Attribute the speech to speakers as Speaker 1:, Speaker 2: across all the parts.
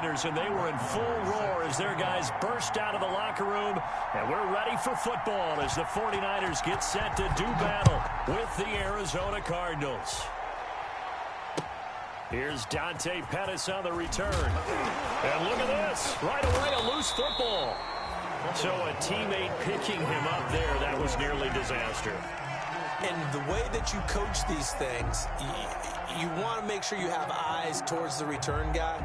Speaker 1: 49ers, and they were in full roar as their guys burst out of the locker room. And we're ready for football as the 49ers get set to do battle with the Arizona Cardinals. Here's Dante Pettis on the return. And look at this. Right away, a loose football. So a teammate picking him up there, that was nearly disaster.
Speaker 2: And the way that you coach these things, you want to make sure you have eyes towards the return guy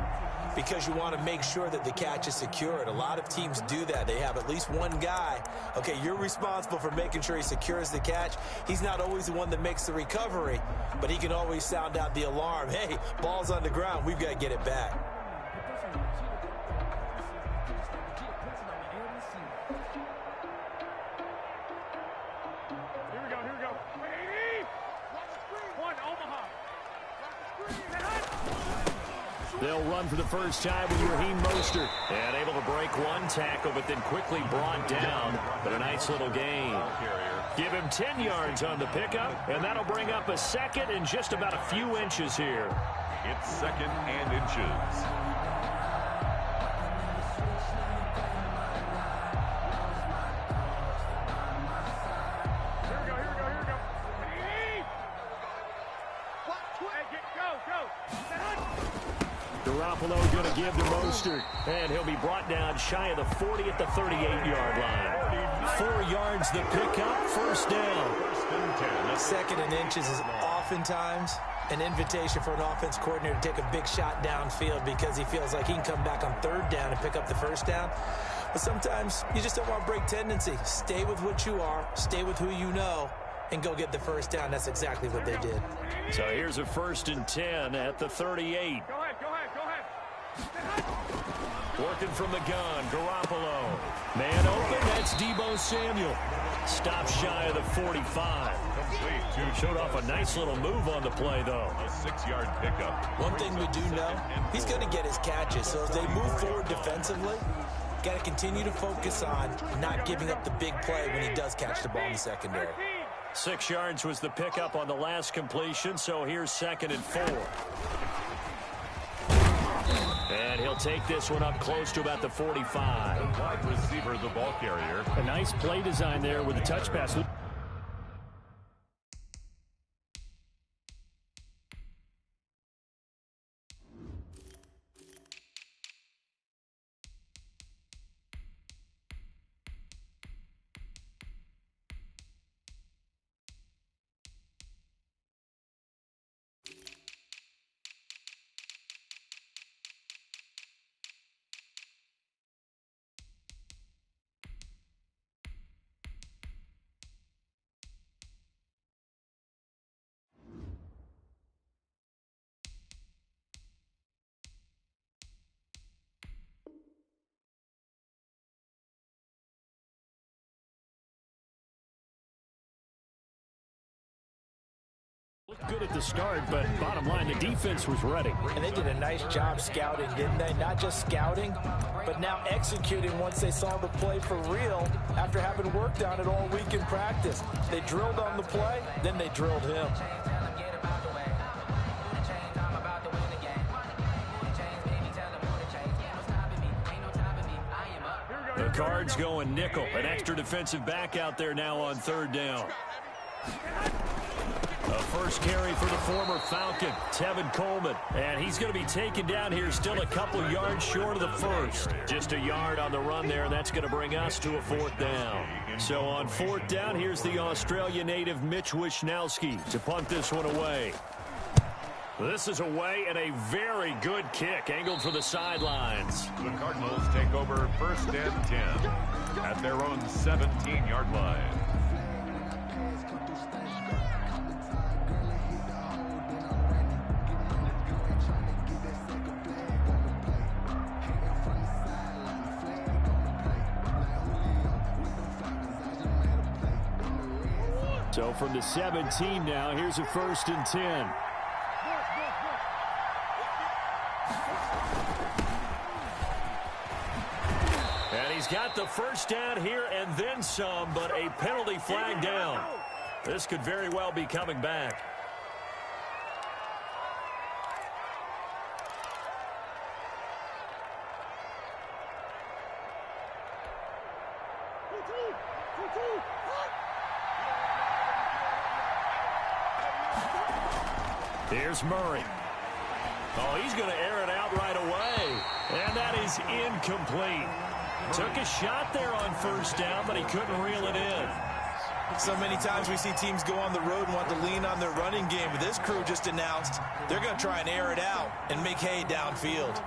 Speaker 2: because you want to make sure that the catch is secured. A lot of teams do that. They have at least one guy. Okay, you're responsible for making sure he secures the catch. He's not always the one that makes the recovery, but he can always sound out the alarm. Hey, ball's on the ground. We've got to get it back.
Speaker 1: They'll run for the first time with Raheem Mostert. And able to break one tackle, but then quickly brought down. But a nice little gain. Give him 10 yards on the pickup, and that'll bring up a second and just about a few inches here.
Speaker 3: It's second and inches.
Speaker 1: Garoppolo going to give to Mostert, and he'll be brought down shy of the 40 at the 38-yard line. 4 yards the pickup, first down.
Speaker 2: Second and inches is oftentimes an invitation for an offense coordinator to take a big shot downfield because he feels like he can come back on third down and pick up the first down. But sometimes you just don't want to break tendency. Stay with what you are, stay with who you know, and go get the first down. That's exactly what they did.
Speaker 1: So here's a 1st and 10 at the 38.
Speaker 4: Go ahead.
Speaker 1: Working from the gun, Garoppolo. Man open, that's Deebo Samuel. Stop shy of the 45. Showed off a nice little move on the play, though.
Speaker 3: A 6-yard pickup.
Speaker 2: One thing we do know, he's going to get his catches. So as they move forward defensively, got to continue to focus on not giving up the big play when he does catch the ball in the secondary.
Speaker 1: 6 yards was the pickup on the last completion, so here's 2nd and 4. And he'll take this one up close to about the 45.
Speaker 3: The wide receiver, the ball carrier.
Speaker 1: A nice play design there with the touch pass. Looked good at the start, but bottom line, the defense was ready.
Speaker 2: And they did a nice job scouting, didn't they? Not just scouting, but now executing once they saw the play for real after having worked on it all week in practice. They drilled on the play, then they drilled him.
Speaker 1: The Cards going nickel. An extra defensive back out there now on 3rd down. A first carry for the former Falcon, Tevin Coleman. And he's going to be taken down here still a couple yards short of the first. Just a yard on the run there, and that's going to bring us to a 4th down. So on 4th down, here's the Australia native Mitch Wishnowsky to punt this one away. This is away and a very good kick angled for the sidelines.
Speaker 3: The Cardinals take over 1st and 10 at their own 17-yard line.
Speaker 1: So from the 17 now, here's a 1st and 10. And he's got the first down here and then some, but a penalty flag down. This could very well be coming back. Here's Murray. Oh, he's going to air it out right away. And that is incomplete. Took a shot there on first down, but he couldn't reel it in.
Speaker 2: So many times we see teams go on the road and want to lean on their running game, but this crew just announced they're going to try and air it out and make hay downfield.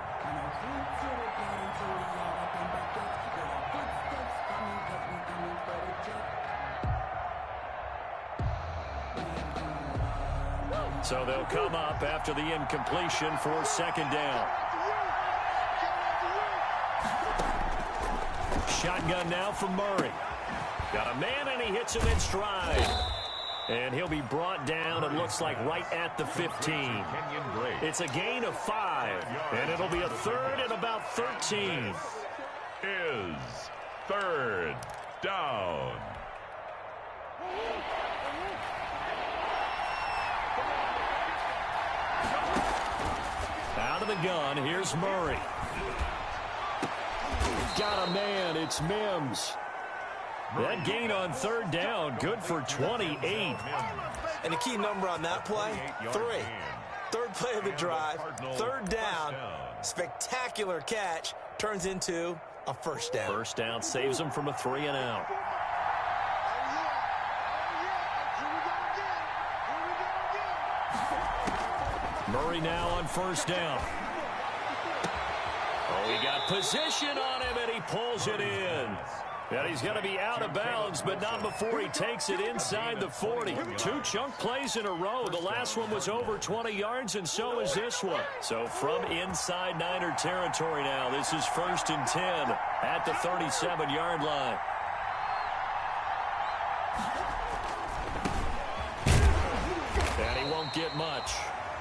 Speaker 1: So they'll come up after the incompletion for second down. Shotgun now from Murray. Got a man, and he hits him in stride. And he'll be brought down, it looks like, right at the 15. It's a gain of 5, and it'll be a third and about 13.
Speaker 3: Is third down.
Speaker 1: Out of the gun, here's Murray. Got a man, it's Mims. That gain on third down, good for 28.
Speaker 2: And the key number on that play, 3. Third play of the drive, third down, spectacular catch, turns into a first down.
Speaker 1: First down saves him from a 3 and out. Murray now on first down. Oh, he got position on him, and he pulls it in. And he's going to be out of bounds, but not before he takes it inside the 40. 2 chunk plays in a row. The last one was over 20 yards, and so is this one. So from inside Niner territory now, this is 1st and 10 at the 37-yard line. And he won't get much.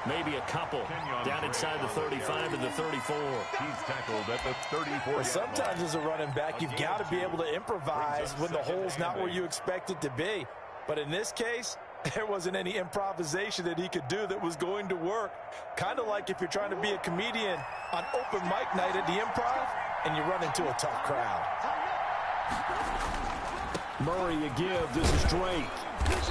Speaker 1: Maybe a couple down inside the 35 to the 34.
Speaker 3: He's tackled at the 34.
Speaker 2: Well, sometimes as a running back, you've got to be able to improvise when the hole's not where you expect it to be. But in this case, there wasn't any improvisation that he could do that was going to work. Kind of like if you're trying to be a comedian on open mic night at the Improv and you run into a tough crowd.
Speaker 1: Murray a give. This is Drake.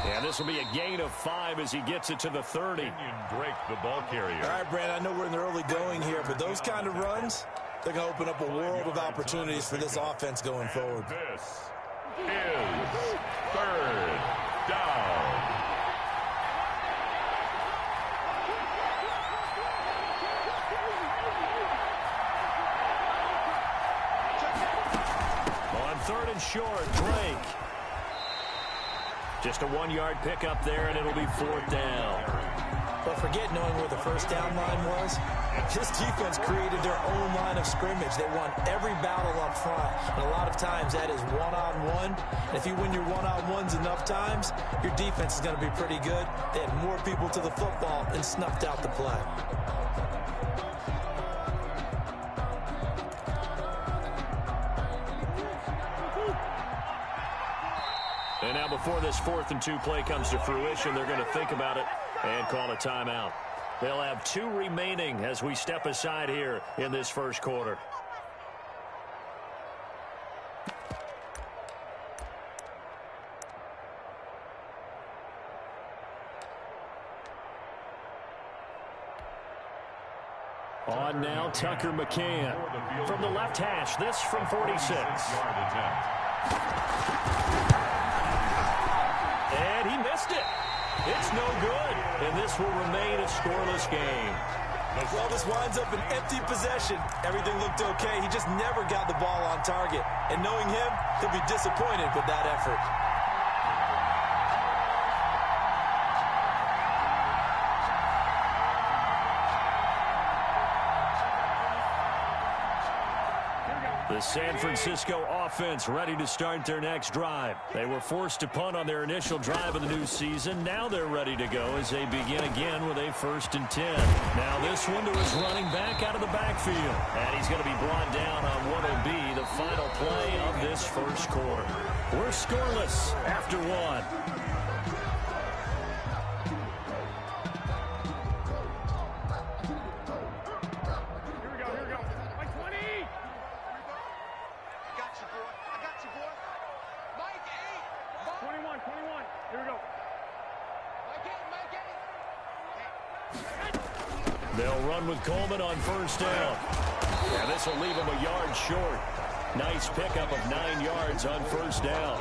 Speaker 1: And this will be a gain of 5 as he gets it to the 30.
Speaker 3: Drake, the ball carrier.
Speaker 2: All right, Brand, I know we're in the early going here, but those kind of runs, they're going to open up a world of opportunities for this offense going forward.
Speaker 3: This is third down.
Speaker 1: On 3rd and short, Drake. Just a 1-yard pickup there, and it'll be 4th down.
Speaker 2: But forget knowing where the first down line was. This defense created their own line of scrimmage. They won every battle up front. And a lot of times that is one-on-one. And if you win your one-on-ones enough times, your defense is going to be pretty good. They had more people to the football and snuffed out the play.
Speaker 1: And now before this 4th and 2 play comes to fruition, they're going to think about it and call a timeout. They'll have 2 remaining as we step aside here in this first quarter. On now, Tucker McCann. From the left hash, this from 46. And he missed it. It's no good. And this will remain a scoreless game.
Speaker 2: Well, this winds up an empty possession. Everything looked okay. He just never got the ball on target. And knowing him, he'll be disappointed with that effort.
Speaker 1: The San Francisco offense ready to start their next drive. They were forced to punt on their initial drive of the new season. Now they're ready to go as they begin again with a 1st and 10. Now this one to his running back out of the backfield. And he's going to be brought down on what will be the final play of this first quarter. We're scoreless after 1. They'll run with Coleman on first down. And this will leave him a yard short. Nice pickup of 9 yards on first down.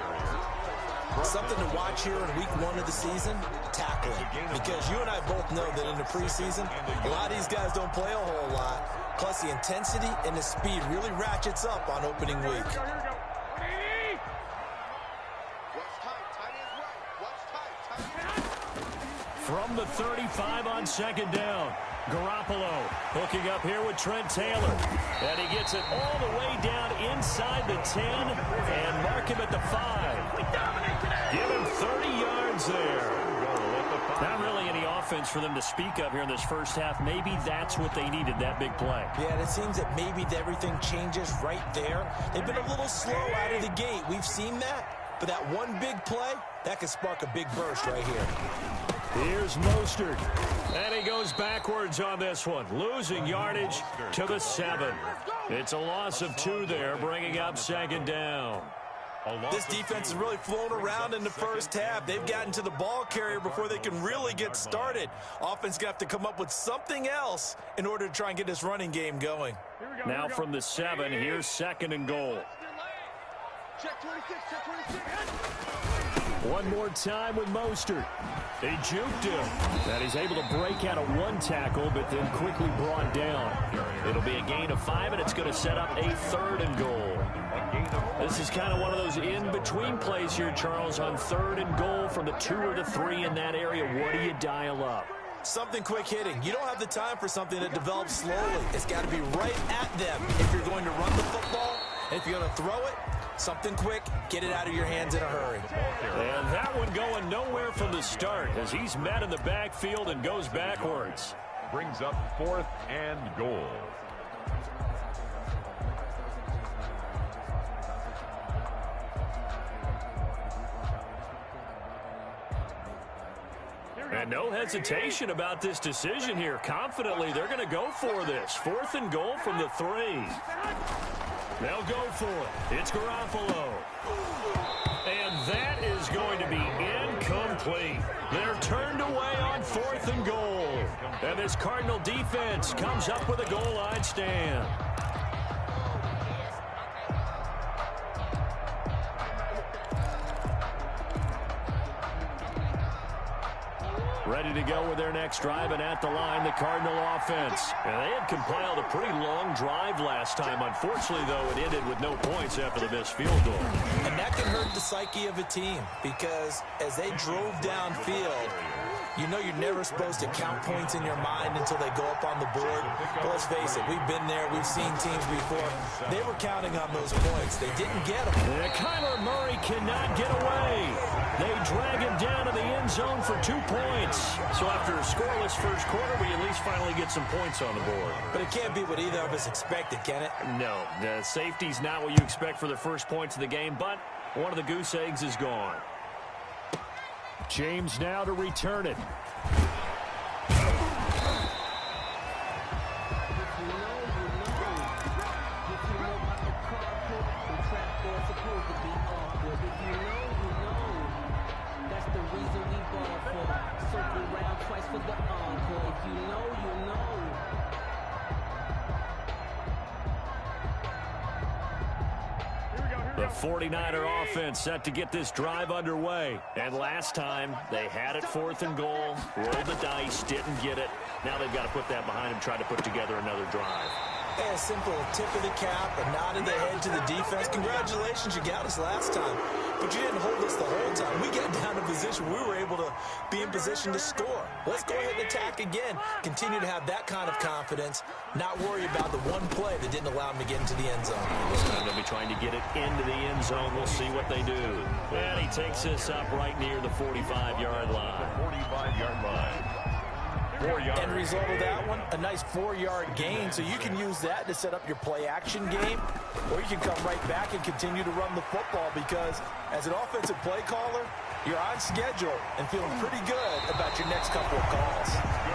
Speaker 2: Something to watch here in week 1 of the season, tackling. Because you and I both know that in the preseason, a lot of these guys don't play a whole lot. Plus, the intensity and the speed really ratchets up on opening week.
Speaker 1: From the 35 on second down, Garoppolo hooking up here with Trent Taylor. And he gets it all the way down inside the 10 and mark him at the 5. Give him 30 yards there. Not really any offense for them to speak of here in this first half. Maybe that's what they needed, that big play.
Speaker 2: Yeah, and it seems that maybe everything changes right there. They've been a little slow out of the gate. We've seen that. But that one big play, that could spark a big burst right here.
Speaker 1: Here's Mostert. And he goes backwards on this one. Losing yardage to the 7. It's a loss of 2 there, bringing up second down.
Speaker 2: This defense has really flown around in the first half. They've gotten to the ball carrier before they can really get started. Offense going to have to come up with something else in order to try and get this running game going.
Speaker 1: Now from the 7, here's second and goal.
Speaker 4: Check 26, check 26.
Speaker 1: One more time with Mostert. They juked him. And he's able to break out of 1 tackle, but then quickly brought down. It'll be a gain of 5, and it's going to set up a 3rd and goal. This is kind of one of those in-between plays here, Charles, on 3rd and goal from the 2 or the 3 in that area. What do you dial up?
Speaker 2: Something quick hitting. You don't have the time for something that develops slowly. It's got to be right at them if you're going to run the football. And if you're going to throw it, something quick, get it out of your hands in a hurry.
Speaker 1: And that one going nowhere from the start as he's met in the backfield and goes backwards.
Speaker 3: Brings up 4th and goal.
Speaker 1: And no hesitation about this decision here. Confidently, they're going to go for this. 4th and goal from the 3. They'll go for it. It's Garoppolo. And that is going to be incomplete. They're turned away on 4th and goal. And this Cardinal defense comes up with a goal line stand. Ready to go with their next drive, and at the line, the Cardinal offense. And they had compiled a pretty long drive last time. Unfortunately, though, it ended with no points after the missed field goal.
Speaker 2: And that can hurt the psyche of a team because as they drove downfield, you know you're never supposed to count points in your mind until they go up on the board. But let's face it, we've been there. We've seen teams before. They were counting on those points. They didn't get them.
Speaker 1: And Kyler Murray cannot get away. They drag him down to the end zone for 2 points. So after a scoreless first quarter, we at least finally get some points on the board.
Speaker 2: But it can't be what either of us expected, can it?
Speaker 1: No, the safety's not what you expect for the first points of the game, but one of the goose eggs is gone. James now to return it. The 49er offense set to get this drive underway. And last time, they had it 4th and goal, rolled the dice, didn't get it. Now they've got to put that behind them, try to put together another drive.
Speaker 2: Hey, a simple tip of the cap, a nod of the head to the defense. Congratulations, you got us last time. But you didn't hold us the whole time. We got down in position. We were able to be in position to score. Let's go ahead and attack again. Continue to have that kind of confidence. Not worry about the one play that didn't allow them to get into the end zone.
Speaker 1: This time they'll be trying to get it into the end zone. We'll see what they do. And he takes this up right near the 45-yard line.
Speaker 3: 45-yard line. 4 yards.
Speaker 2: End result of that one, a nice 4-yard gain. So you can use that to set up your play-action game, or you can come right back and continue to run the football because as an offensive play caller, you're on schedule and feeling pretty good about your next couple of calls.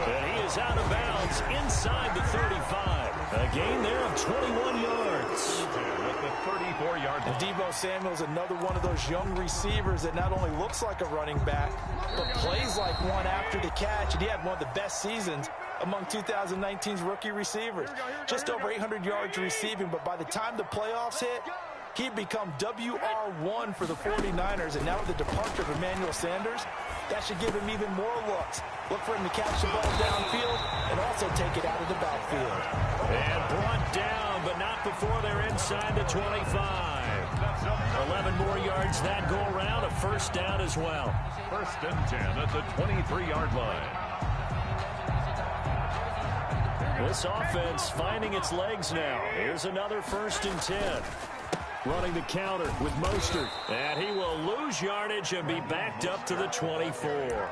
Speaker 1: And he is out of bounds inside the 35. A gain there of 21 yards.
Speaker 3: With the 34-yard line.
Speaker 2: Deebo Samuel's another one of those young receivers that not only looks like a running back, but plays like one after the catch. And he had one of the best seasons among 2019's rookie receivers. Just over 800 yards receiving, but by the time the playoffs hit, he'd become WR1 for the 49ers, and now with the departure of Emmanuel Sanders, that should give him even more looks. Look for him to catch the ball downfield and also take it out of the backfield.
Speaker 1: And brought down, but not before they're inside the 25. 11 more yards that go around, a first down as well.
Speaker 3: First and 10 at the 23-yard line.
Speaker 1: This offense finding its legs now. Here's another first and 10. Running the counter with Mostert. And he will lose yardage and be backed up to the 24.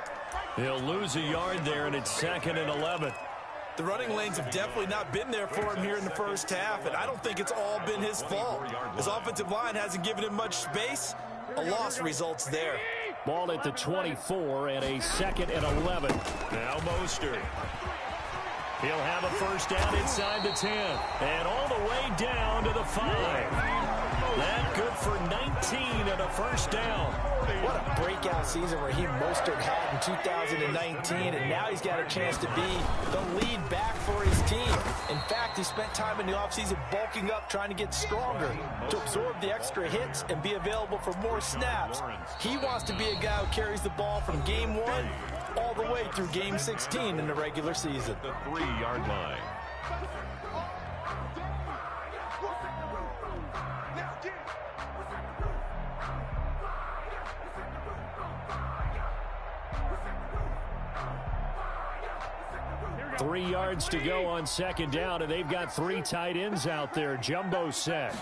Speaker 1: He'll lose a yard there, and it's 2nd and 11.
Speaker 2: The running lanes have definitely not been there for him here in the first half, and I don't think it's all been his fault. His offensive line hasn't given him much space. A loss results there.
Speaker 1: Ball at the 24 and a 2nd and 11. Now Mostert. He'll have a first down inside the 10. And all the way down to the 5. That good for 19 and a first down.
Speaker 2: What a breakout season Raheem Mostert had in 2019, and now he's got a chance to be the lead back for his team. In fact, he spent time in the offseason bulking up, trying to get stronger, to absorb the extra hits and be available for more snaps. He wants to be a guy who carries the ball from game 1 all the way through game 16 in the regular season.
Speaker 3: The 3-yard line.
Speaker 1: Three yards to go on second down, and they've got 3 tight ends out there. Jumbo set.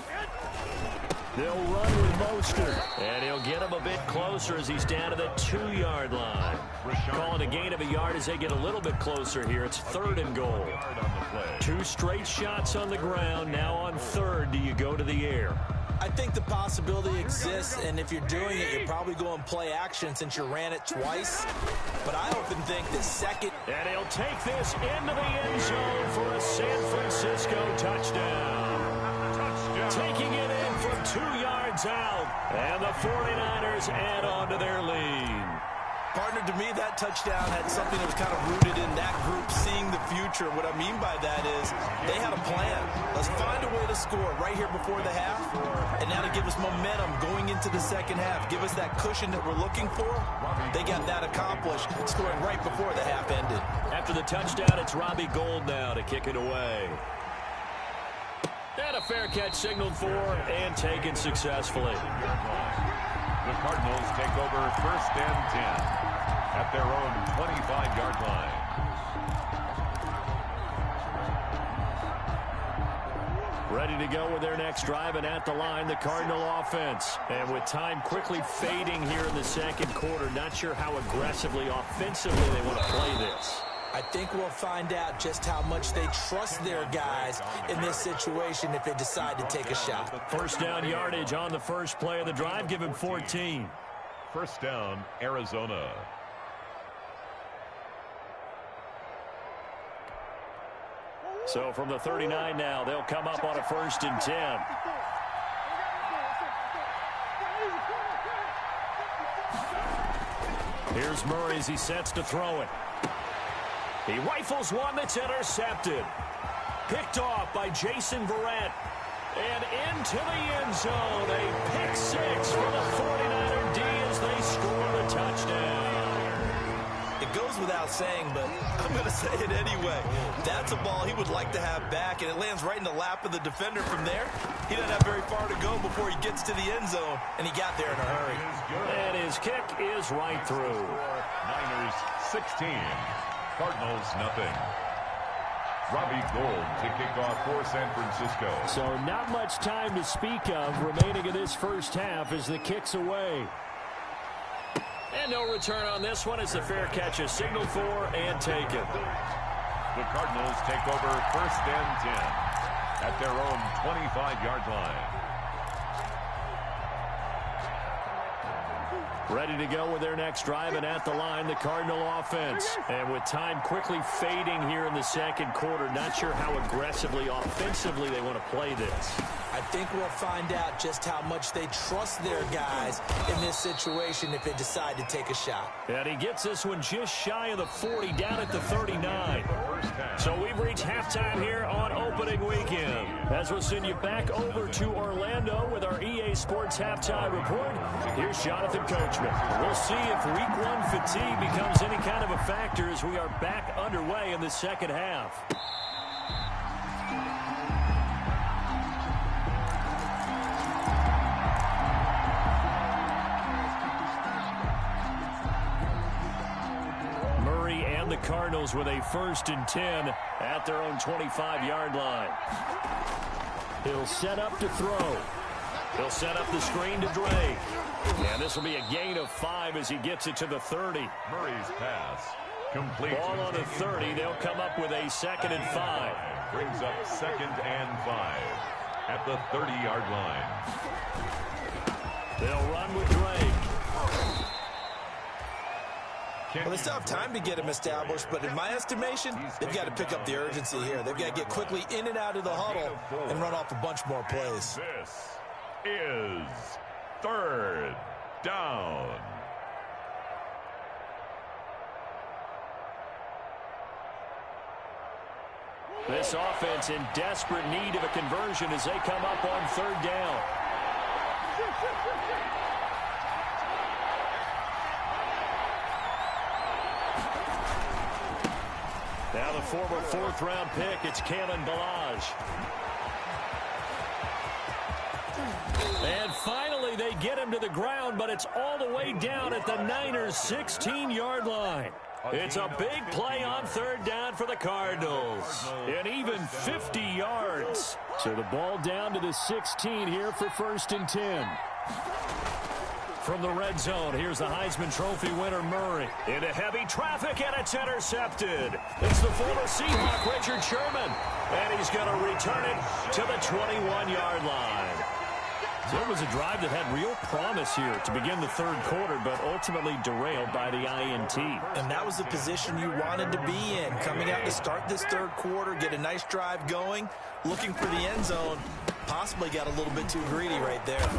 Speaker 1: They'll run with Mostert, and he'll get him a bit closer as he's down to the 2-yard line. Calling a gain of a yard as they get a little bit closer here. It's 3rd and goal. 2 straight shots on the ground. Now on 3rd, do you go to the air?
Speaker 2: I think the possibility exists, and if you're doing it, you're probably going play action since you ran it twice. But I often think that 2nd.
Speaker 1: And he'll take this into the end zone for a San Francisco touchdown. Taking it in from 2 yards out. And the 49ers add on to their lead.
Speaker 2: Partner, to me, that touchdown had something that was kind of rooted in that group seeing the future. What I mean by that is they had a plan. Let's find a way to score right here before the half, and now to give us momentum going into the second half, give us that cushion that we're looking for. They got that accomplished, scoring right before the half ended.
Speaker 1: After the touchdown, it's Robbie Gould now to kick it away. And a fair catch signaled for and taken successfully.
Speaker 3: The Cardinals take over first and 10 at their own 25-yard line.
Speaker 1: Ready to go with their next drive, and at the line, the Cardinal offense. And with time quickly fading here in the second quarter, not sure how aggressively, offensively they want to play this.
Speaker 2: I think we'll find out just how much they trust their guys in this situation if they decide to take a shot.
Speaker 1: First down yardage on the first play of the drive. Give him 14.
Speaker 3: First down, Arizona.
Speaker 1: So from the 39 now, they'll come up on a 1st and 10. Here's Murray as he sets to throw it. He rifles one that's intercepted. Picked off by Jason Verrett. And into the end zone. A pick 6 for the 49er D as they score the touchdown.
Speaker 2: It goes without saying, but I'm going to say it anyway. That's a ball he would like to have back, and it lands right in the lap of the defender from there. He doesn't have very far to go before he gets to the end zone, and he got there in a hurry.
Speaker 1: And his kick is right through.
Speaker 3: Niners 16. Cardinals nothing. Robbie Gould to kick off for San Francisco.
Speaker 1: So not much time to speak of remaining in this first half as the kick's away. And no return on this one as the fair catch is signaled for and taken.
Speaker 3: The Cardinals take over first and 10 at their own 25-yard line.
Speaker 1: Ready to go with their next drive, and at the line, the Cardinal offense. And with time quickly fading here in the second quarter, not sure how aggressively, offensively they want to play this.
Speaker 2: I I think we'll find out just how much they trust their guys in this situation if they decide to take a shot.
Speaker 1: And he gets this one just shy of the 40, down at the 39. So we've reached halftime here on opening weekend. As we'll send you back over to Orlando with our EA Sports halftime report, here's Jonathan Coachman. We'll see if week one fatigue becomes any kind of a factor as we are back underway in the second half. The Cardinals with a 1st and 10 at their own 25-yard line. He'll set up to throw. He'll set up the screen to Drake. And this will be a gain of 5 as he gets it to the 30.
Speaker 3: Murray's pass complete.
Speaker 1: Ball on the 30. They'll come up with a 2nd and 5.
Speaker 3: Brings up 2nd and 5 at the 30-yard line.
Speaker 1: They'll run with Drake.
Speaker 2: Well, they still have time to get him established, but in my estimation, they've got to pick up the urgency here. They've got to get quickly in and out of the huddle and run off a bunch more plays.
Speaker 3: This is 3rd down.
Speaker 1: This offense in desperate need of a conversion as they come up on 3rd down. Now the former 4th-round pick, it's Kalen Ballage. And finally, they get him to the ground, but it's all the way down at the Niners' 16-yard line. It's a big play on 3rd down for the Cardinals. And even 50 yards. So the ball down to the 16 here for 1st and 10. From the red zone, here's the Heisman Trophy winner, Murray. Into heavy traffic, and it's intercepted. It's the former Seahawk, Richard Sherman. And he's going to return it to the 21-yard line. So it was a drive that had real promise here to begin the 3rd quarter, but ultimately derailed by the INT.
Speaker 2: And that was the position you wanted to be in. Coming out to start this 3rd quarter, get a nice drive going, looking for the end zone. Possibly got a little bit too greedy right there.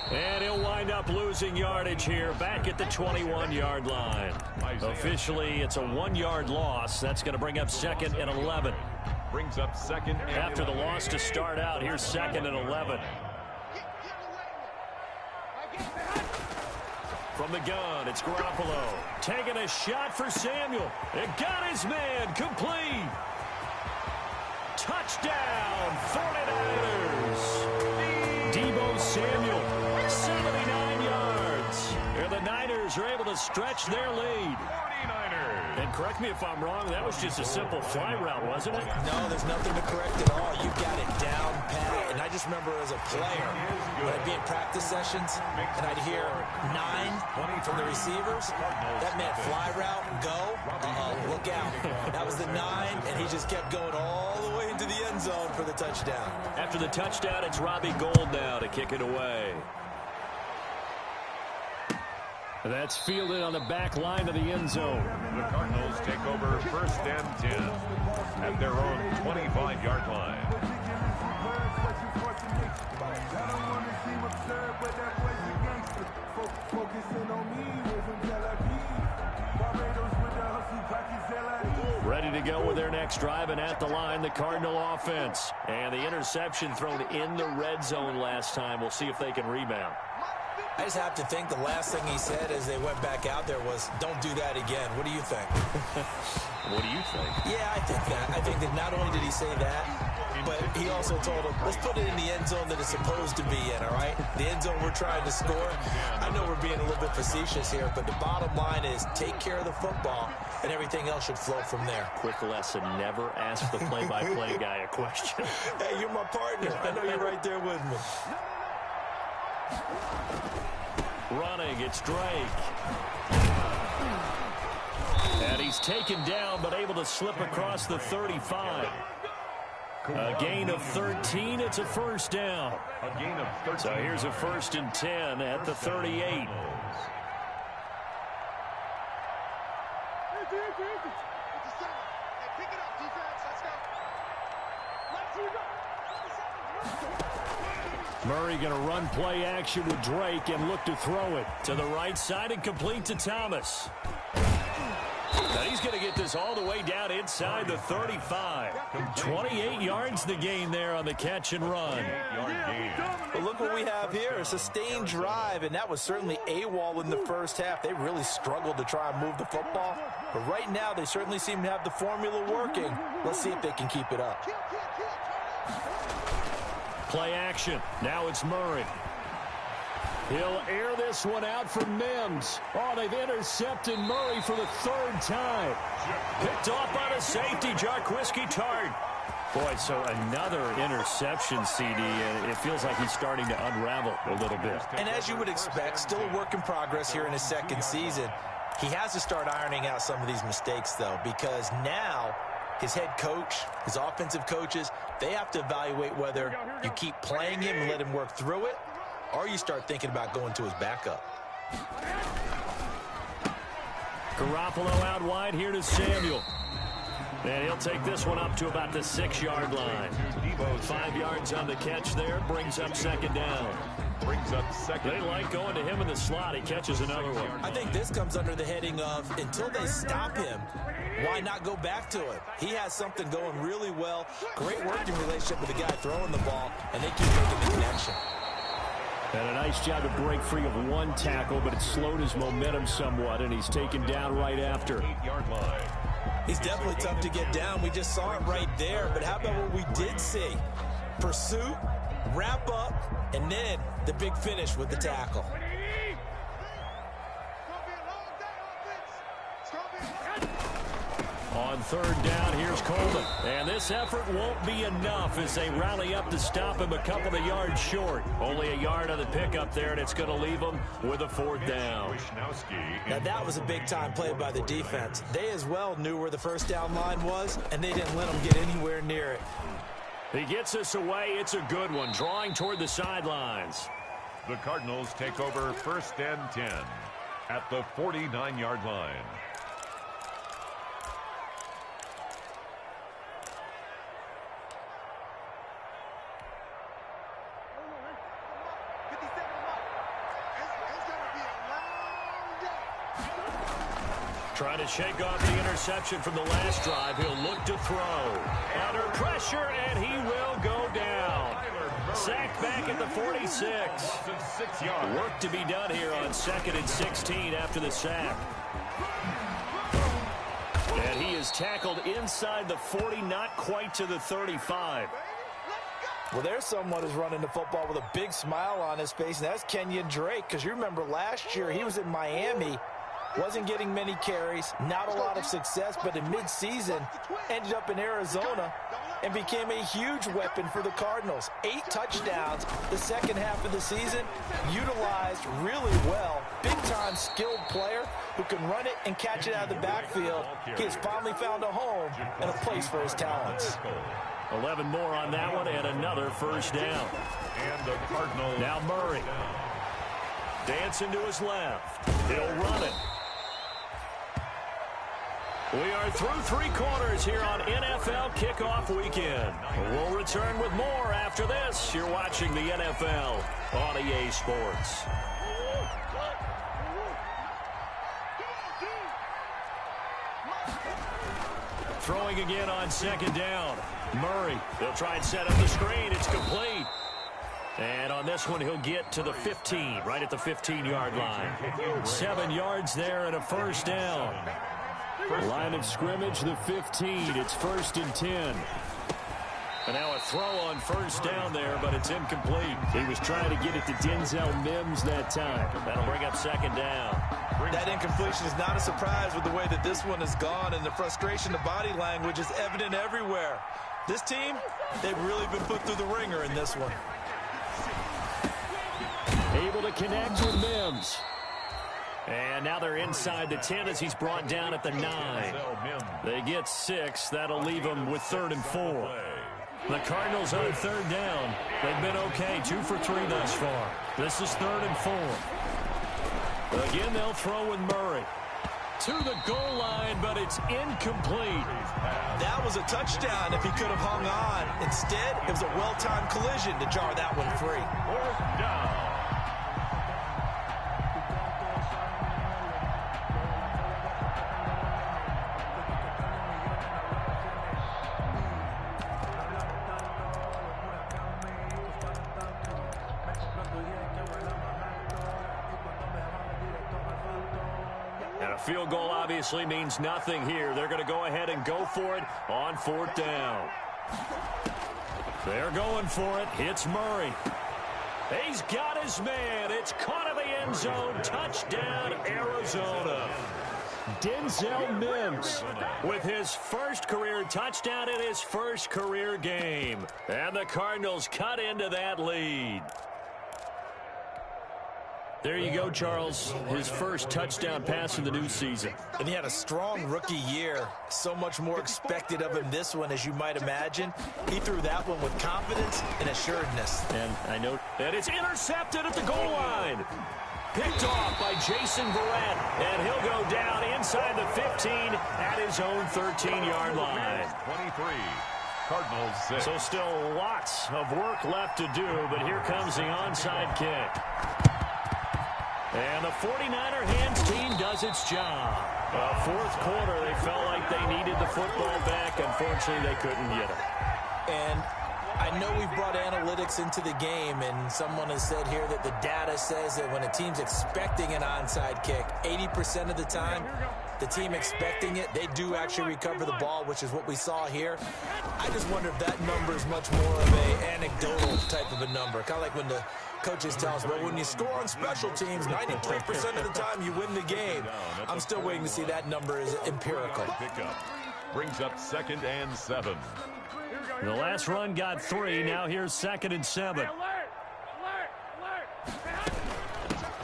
Speaker 1: And he'll wind up losing yardage here back at the 21-yard line. Officially, it's a 1-yard loss. That's going to bring up 2nd and 11.
Speaker 3: Brings up 2nd and 11.
Speaker 1: After the loss to start out, here's 2nd and 11. From the gun, it's Garoppolo. Taking a shot for Samuel. It got his man complete. Touchdown, 49ers. Deebo Samuel, 79 yards. And the Niners are able to stretch their lead.
Speaker 3: 49ers.
Speaker 1: And correct me if I'm wrong, that was just a simple fly route, wasn't it?
Speaker 2: No, there's nothing to correct at all. You've got it down pat. And I just remember as a player, when I'd be in practice sessions, and I'd hear 9 from the receivers. That meant fly route, go. Look out. That was the 9, and he just kept going all the way into the end zone for the touchdown.
Speaker 1: After the touchdown, it's Robbie Gould now to kick it away. That's fielded on the back line of the end zone.
Speaker 3: The Cardinals take over 1st and 10 at their own 25-yard line.
Speaker 1: Ready to go with their next drive, and at the line, the Cardinal offense. And the interception thrown in the red zone last time. We'll see if they can rebound.
Speaker 2: I just have to think the last thing he said as they went back out there was, don't do that again. What do you think?
Speaker 1: What do you think?
Speaker 2: Yeah, I think that. I think that not only did he say that, but he also told him, let's put it in the end zone that it's supposed to be in, all right? The end zone we're trying to score. I know we're being a little bit facetious here, but the bottom line is take care of the football, and everything else should flow from there.
Speaker 1: Quick lesson, never ask the play-by-play guy a question.
Speaker 2: Hey, you're my partner. I know you're right there with me.
Speaker 1: Running, it's Drake. And he's taken down, but able to slip across the 35. A gain of 13, it's a 1st down.
Speaker 3: A gain of 13.
Speaker 1: So here's a 1st and 10 at the 38. Murray going to run play action with Drake and look to throw it to the right side and complete to Thomas. Now he's going to get this all the way down inside the 35. 28 yards the gain there on the catch and run.
Speaker 2: But look what we have here, a sustained drive, and that was certainly AWOL in the first half. They really struggled to try and move the football. But right now, they certainly seem to have the formula working. Let's see if they can keep it up.
Speaker 1: Play action. Now it's Murray. He'll air this one out for Mims. Oh, they've intercepted Murray for the third time. Picked off by the safety, Jarquiski Tart. Boy, so another interception, CD, and it feels like he's starting to unravel a little bit.
Speaker 2: And as you would expect, still a work in progress here in his second season. He has to start ironing out some of these mistakes, though, because now his head coach, his offensive coaches, they have to evaluate whether you keep playing him and let him work through it, or you start thinking about going to his backup.
Speaker 1: Garoppolo out wide here to Samuel. And he'll take this one up to about the 6-yard line. 5 yards on the catch there. Brings up second down. They like going to him in the slot. He catches another one.
Speaker 2: I think this comes under the heading of, until they stop him, why not go back to it? He has something going really well. Great working relationship with the guy throwing the ball, and they keep making the connection.
Speaker 1: And a nice job to break free of one tackle, but it slowed his momentum somewhat, and he's taken down right after.
Speaker 3: 8-yard line.
Speaker 2: He's definitely tough to get down. We just saw it right there. But how about what we did see? Pursuit, wrap up, and then the big finish with the tackle.
Speaker 1: On third down, here's Coleman. And this effort won't be enough as they rally up to stop him a couple of yards short. Only a yard on the pickup there, and it's going to leave him with a fourth down.
Speaker 2: Now, that was a big-time play by the defense. They as well knew where the first down line was, and they didn't let them get anywhere near it.
Speaker 1: He gets us away. It's a good one, drawing toward the sidelines.
Speaker 3: The Cardinals take over 1st and 10 at the 49-yard line.
Speaker 1: Trying to shake off the interception from the last drive. He'll look to throw. Under pressure, and he will go down. Sacked back at the 46. Work to be done here on 2nd and 16 after the sack. And he is tackled inside the 40, not quite to the 35.
Speaker 2: Well, there's someone who's running the football with a big smile on his face, and that's Kenyon Drake, because you remember last year he was in Miami. Wasn't getting many carries, not a lot of success, but in midseason ended up in Arizona and became a huge weapon for the Cardinals. 8 touchdowns the second half of the season, utilized really well. Big-time skilled player who can run it and catch it out of the backfield. He has finally found a home and a place for his talents.
Speaker 1: 11 more on that one and another first down.
Speaker 3: And the Cardinals.
Speaker 1: Now Murray. Dancing to his left. He'll run it. We are through 3 quarters here on NFL Kickoff Weekend. We'll return with more after this. You're watching the NFL on EA Sports. Throwing again on second down. Murray, they'll try and set up the screen. It's complete. And on this one, he'll get to the 15, right at the 15-yard line. 7 yards there and a first down. Line of scrimmage, the 15. It's 1st and 10. And now a throw on first down there, but it's incomplete. He was trying to get it to Denzel Mims that time. That'll bring up second down.
Speaker 2: That incompletion is not a surprise with the way that this one has gone, and the frustration, the body language is evident everywhere. This team, they've really been put through the ringer in this one.
Speaker 1: Able to connect with Mims. And now they're inside the 10 as he's brought down at the 9. They get 6. That'll leave them with 3rd and 4. The Cardinals on 3rd down. They've been okay, 2 for 3 thus far. This is 3rd and 4. Again, they'll throw with Murray. To the goal line, but it's incomplete.
Speaker 2: That was a touchdown if he could have hung on. Instead, it was a well-timed collision to jar that one free.
Speaker 3: down.
Speaker 1: And a field goal obviously means nothing here. They're going to go ahead and go for it on 4th down. They're going for it. It's Murray. He's got his man. It's caught in the end zone. Touchdown, Arizona. Denzel Mims with his first career touchdown in his first career game. And the Cardinals cut into that lead. There you go, Charles. His first touchdown pass in the new season.
Speaker 2: And he had a strong rookie year. So much more expected of him this one, as you might imagine. He threw that one with confidence and assuredness.
Speaker 1: And I know that it's intercepted at the goal line. Picked off by Jason Verrett. And he'll go down inside the 15 at his own 13-yard line.
Speaker 3: 23. Cardinals 6.
Speaker 1: So still lots of work left to do, but here comes the onside kick. And the 49er hands team does its job. Fourth quarter, they felt like they needed the football back. Unfortunately, they couldn't get it.
Speaker 2: And I know we've brought analytics into the game, and someone has said here that the data says that when a team's expecting an onside kick, 80% of the time, the team expecting it, they do actually recover the ball, which is what we saw here. I just wonder if that number is much more of an anecdotal type of a number. Kind of like when the coaches tell us, well, when you score on special teams, 93% of the time you win the game. I'm still waiting to see that number is empirical.
Speaker 3: Pickup brings up 2nd and 7.
Speaker 1: The last run got 3. Now here's 2nd and 7.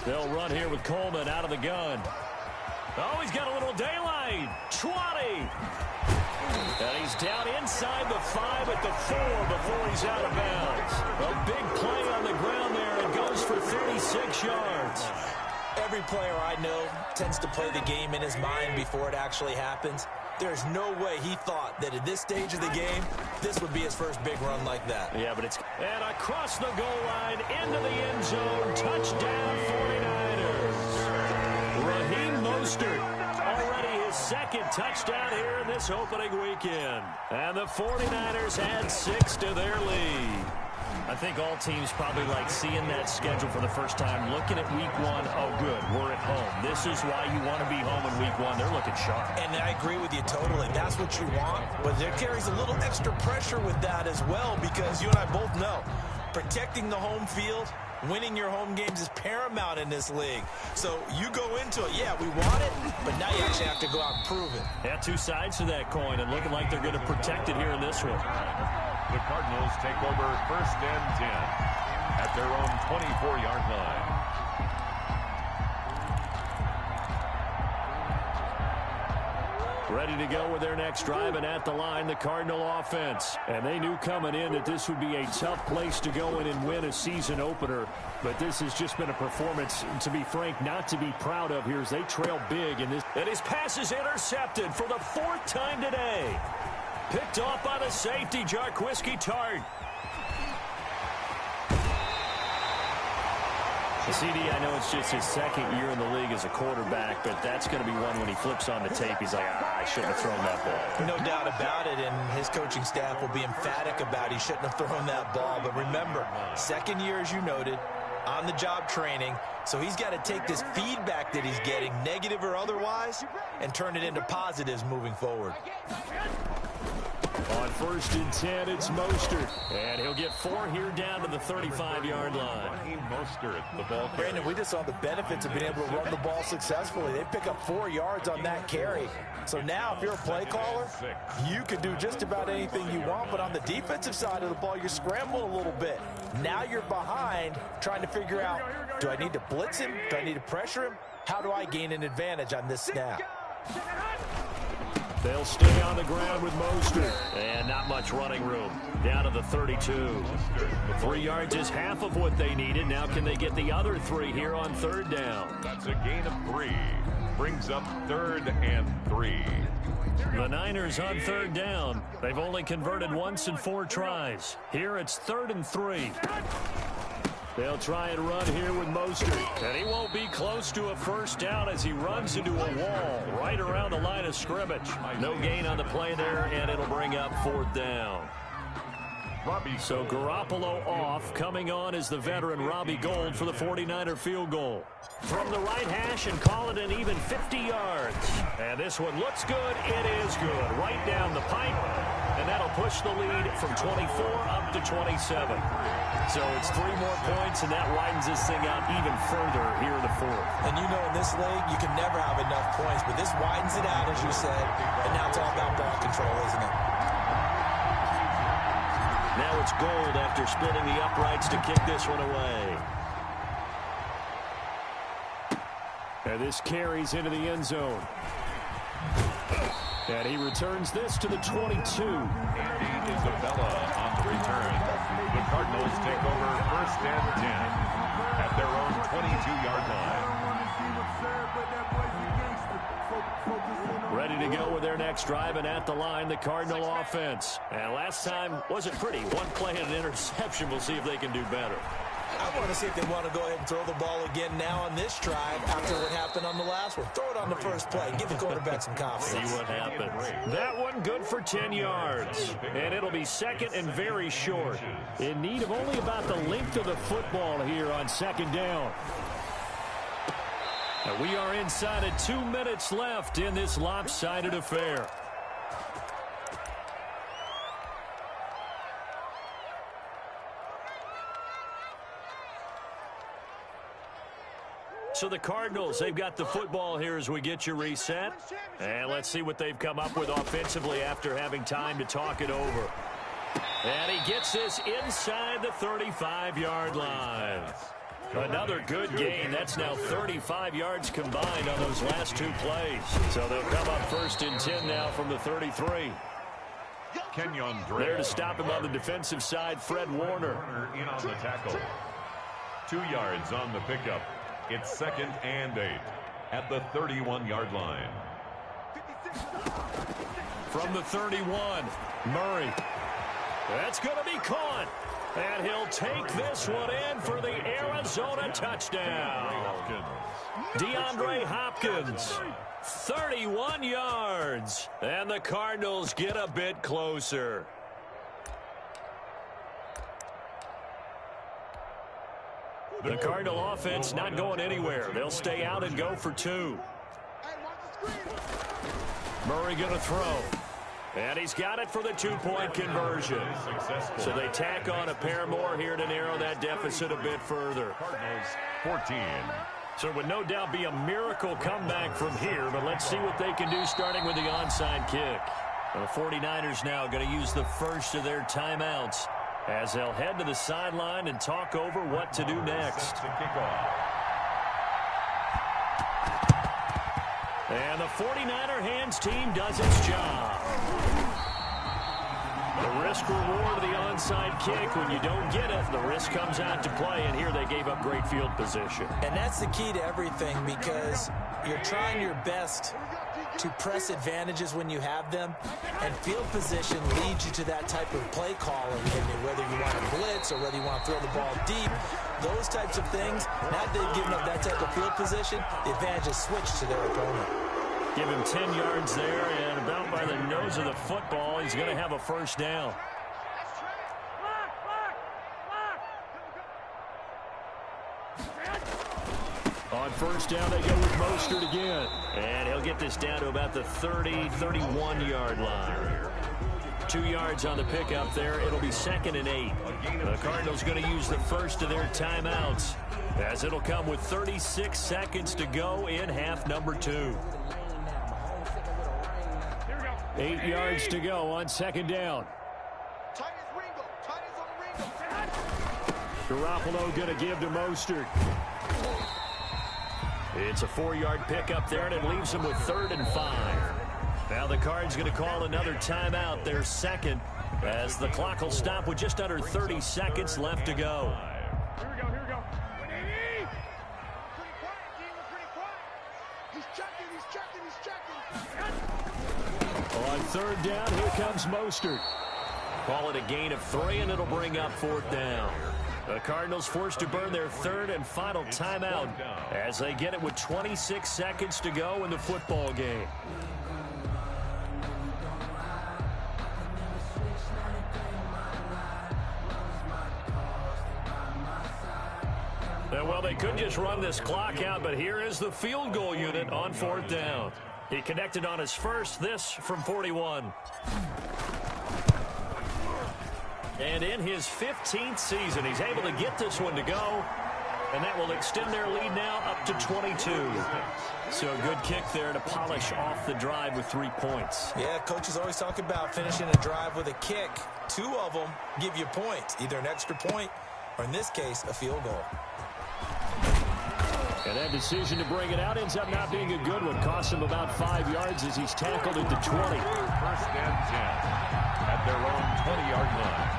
Speaker 1: They'll run here with Coleman out of the gun. Oh, he's got a little daylight. 20. And he's down inside the 5 at the 4 before he's out of bounds. A big play on the ground there. It goes for 36 yards.
Speaker 2: Every player I know tends to play the game in his mind before it actually happens. There's no way he thought that at this stage of the game, this would be his first big run like that.
Speaker 1: Yeah, but it's... And across the goal line, into the end zone, touchdown 49ers. Raheem Mostert, already his 2nd touchdown here in this opening weekend. And the 49ers add 6 to their lead. I think all teams probably like seeing that schedule for the first time, looking at week 1. Oh, good, we're at home. This is why you want to be home in week 1. They're looking sharp.
Speaker 2: And I agree with you totally. That's what you want. But there carries a little extra pressure with that as well, because you and I both know protecting the home field, winning your home games is paramount in this league. So you go into it, yeah, we want it, but now you actually have to go out and prove it.
Speaker 1: Yeah, 2 sides to that coin, and looking like they're going to protect it here in this one.
Speaker 3: The Cardinals take over 1st and 10 at their own 24-yard line.
Speaker 1: Ready to go with their next drive, and at the line, the Cardinal offense. And they knew coming in that this would be a tough place to go in and win a season opener. But this has just been a performance, to be frank, not to be proud of here as they trail big in this. And his pass is intercepted for the 4th time today. Picked off by the safety, Jarquiski Tart. CD, I know it's just his 2nd year in the league as a quarterback, but that's going to be one when he flips on the tape, he's like, I shouldn't have thrown that ball.
Speaker 2: No doubt about it, and his coaching staff will be emphatic about he shouldn't have thrown that ball. But remember, 2nd year, as you noted, on-the-job training, so he's got to take this feedback that he's getting, negative or otherwise, and turn it into positives moving forward.
Speaker 1: On 1st and 10, it's Mostert. And he'll get 4 here down to the 35-yard line.
Speaker 3: Raheem Mostert, the ball carrier.
Speaker 2: Brandon, we just saw the benefits of being able to run the ball successfully. They pick up 4 yards on that carry. So now, if you're a play caller, you can do just about anything you want. But on the defensive side of the ball, you're scrambling a little bit. Now you're behind, trying to figure out, do I need to blitz him? Do I need to pressure him? How do I gain an advantage on this snap?
Speaker 1: They'll stay on the ground with Mostert. And not much running room. Down to the 32. 3 yards is half of what they needed. Now can they get the other 3 here on 3rd down?
Speaker 3: That's a gain of 3. Brings up 3rd and 3.
Speaker 1: The Niners on 3rd down. They've only converted once in 4 tries. Here it's 3rd and 3. They'll try and run here with Mostert. And he won't be close to a first down as he runs into a wall right around the line of scrimmage. No gain on the play there, and it'll bring up 4th down. So Garoppolo off. Coming on is the veteran Robbie Gould for the 49er field goal. From the right hash and call it an even 50 yards. And this one looks good. It is good. Right down the pipe. And that'll push the lead from 24 up to 27. So it's 3 more points, and that widens this thing out even further here in the 4th.
Speaker 2: And you know in this league, you can never have enough points, but this widens it out, as you said. And now it's all about ball control, isn't it?
Speaker 1: Now it's Gould after splitting the uprights to kick this one away. And this carries into the end zone. And he returns this to the 22.
Speaker 3: Andy Isabella on the return. The Cardinals take over 1st and 10 at their own 22-yard line.
Speaker 1: Ready to go with their next drive, and at the line, the Cardinal offense. And last time wasn't pretty. 1 play and an interception. We'll see if they can do better.
Speaker 2: I want to see if they want to go ahead and throw the ball again now on this drive after what happened on the last one. Throw it on the first play. Give the quarterback some confidence.
Speaker 1: See what happens. That one good for 10 yards. And it'll be 2nd and very short. In need of only about the length of the football here on 2nd down. And we are inside of 2 minutes left in this lopsided affair. So the Cardinals, they've got the football here as we get you reset. And let's see what they've come up with offensively after having time to talk it over. And he gets this inside the 35-yard line. Another good gain. That's now 35 yards combined on those last 2 plays. So they'll come up 1st and 10 now from the 33.
Speaker 3: Kenyon
Speaker 1: There to stop him on the defensive side, Fred Warner.
Speaker 3: in on the tackle. 2 yards on the pickup. It's 2nd and 8 at the 31-yard line.
Speaker 1: From the 31, Murray. That's going to be caught. And he'll take this one in for the Arizona touchdown. DeAndre Hopkins, 31 yards. And the Cardinals get a bit closer. The Cardinal offense not going anywhere. They'll stay out and go for 2. Murray going to throw. And he's got it for the 2-point conversion. So they tack on a pair more here to narrow that deficit a bit further.
Speaker 3: Cardinals 14.
Speaker 1: So it would no doubt be a miracle comeback from here, but let's see what they can do starting with the onside kick. The 49ers now going to use the first of their timeouts as they'll head to the sideline and talk over what to do next. And the 49er hands team does its job. The risk reward of the onside kick. When you don't get it, the risk comes out to play, and here they gave up great field position.
Speaker 2: And that's the key to everything, because you're trying your best to press advantages when you have them, and field position leads you to that type of play calling. And whether you want to blitz or whether you want to throw the ball deep, those types of things, now that they've given up that type of field position, the advantage is switched to their opponent.
Speaker 1: Give him 10 yards there, and about by the nose of the football, he's going to have a first down. On first down, they go with Mostert again. And he'll get this down to about the 30-31-yard line. 2 yards on the pickup there. It'll be 2nd and 8. The Cardinals going to use the first of their timeouts, as it'll come with 36 seconds to go in half number 2. 8 yards to go on 2nd down. Garoppolo going to give to Mostert. It's a 4-yard pickup there, and it leaves him with 3rd and 5. Now the Cards going to call another timeout, their second, as the clock will stop with just under 30 seconds left to go.
Speaker 4: Here we go. He's checking.
Speaker 1: On 3rd down, here comes Mostert. Call it a gain of 3, and it'll bring up 4th down. The Cardinals forced to burn their third and final timeout as they get it with 26 seconds to go in the football game. Well, they could just run this clock out, but here is the field goal unit on 4th down. He connected on his first, this from 41. And in his 15th season, he's able to get this one to go, and that will extend their lead now up to 22. So a good kick there to polish off the drive with 3 points.
Speaker 2: Yeah, coaches always talk about finishing a drive with a kick. 2 of them give you points, either an extra point or, in this case, a field goal.
Speaker 1: And that decision to bring it out ends up not being a good one. Costs him about 5 yards as he's tackled at the 20.
Speaker 3: First and 10 at their own 20-yard line.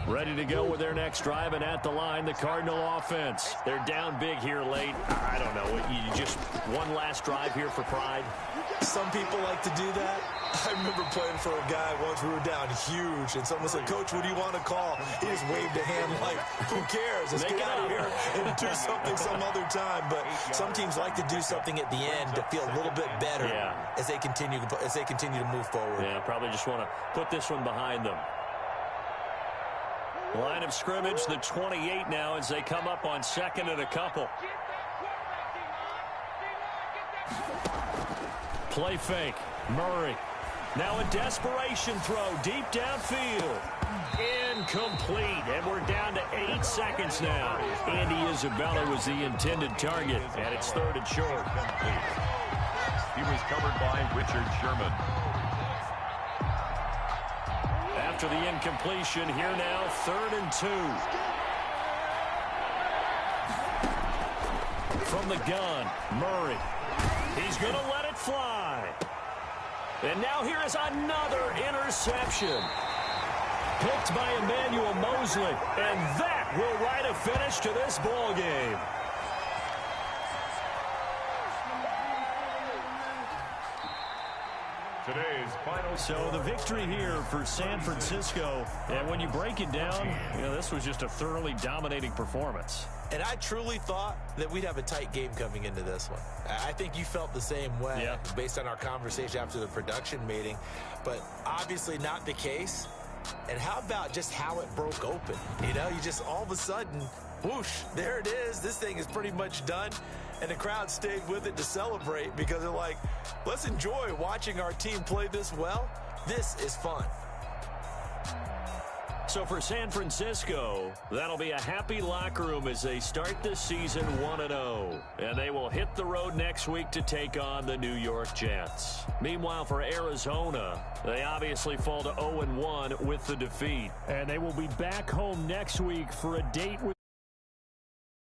Speaker 1: Ready to go with their next drive, and at the line, the Cardinal offense. They're down big here late. I don't know. You just one last drive here for pride?
Speaker 2: Some people like to do that. I remember playing for a guy once. We were down huge, and someone said, "Coach, what do you want to call?" He just waved a hand like, who cares? Let's get out of here and do something some other time. But some teams like to do something at the end to feel a little bit better as they continue to move forward.
Speaker 1: Yeah, probably just want to put this one behind them. Line of scrimmage, the 28 now as they come up on 2nd and a couple. Play fake. Murray. Now a desperation throw deep downfield. Incomplete. And we're down to 8 seconds now. Andy Isabella was the intended target, and it's 3rd and short.
Speaker 3: He was covered by Richard Sherman.
Speaker 1: After the incompletion, here now, 3rd and 2. From the gun, Murray. He's going to let it fly. And now here is another interception. Picked by Emmanuel Mosley. And that will write a finish to this ball game.
Speaker 3: Today's final.
Speaker 1: So the victory here for San Francisco. And when you break it down, this was just a thoroughly dominating performance.
Speaker 2: And I truly thought that we'd have a tight game coming into this one. I think you felt the same way based on our conversation after the production meeting. But obviously not the case. And how about just how it broke open? You just all of a sudden, whoosh, there it is. This thing is pretty much done. And the crowd stayed with it to celebrate because they're like, let's enjoy watching our team play this well. This is fun.
Speaker 1: So for San Francisco, that'll be a happy locker room as they start this season 1-0. And they will hit the road next week to take on the New York Jets. Meanwhile, for Arizona, they obviously fall to 0-1 with the defeat. And they will be back home next week for a date with